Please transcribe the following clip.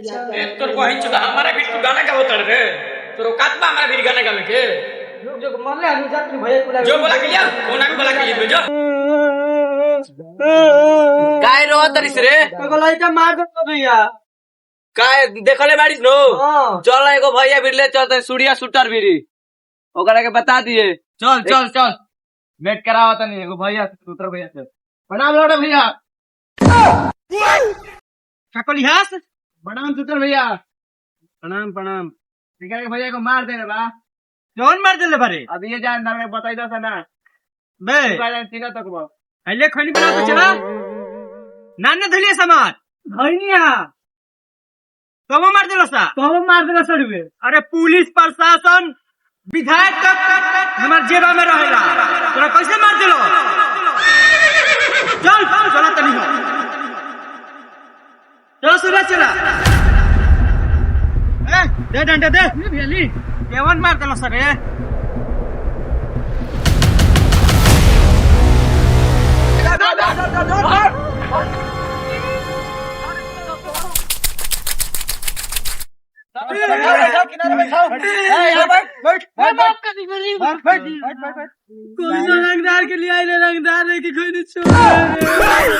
तोर बहन चुदा हमारा भी तू गाना गावत रे तोर औकात बा हमारा भी गाना गावे के जो मरले हम जात भैया को जो बोला के लिया कोना भी बोला के लिया जो काय रो तरिस रे को लइका मार दो भैया काय देखले बाड़ीस नो हां चल एगो भैया बिरले चलते सूर्या शूटर बिरी ओकरा के बता दिए चल चल चल वेट करावा तनी एगो भैया शूटर भैया से प्रणाम लौटे भैया ककलिहास प्रणाम शूटर भैया प्रणाम प्रणाम ठीक है भैया को मार दे रे बा कौन मार देले बारे अब ये जान ना मैं बताई दो ना बे तीनों तक बा हले खनी बना के चला नाने धलिए समाज धनिया कब मार देलो सा कब मार देलो सड़वे अरे पुलिस प्रशासन विधायक तक हमार जेबा में रहेला तोरा कैसे मार देलो चल चला तनी हो चलो सूर्य चला ए दे डंडा दे भेली केवन मार देलो सर रे रंगदार के लिए आए रंगदार है कि कोई नहीं छोड़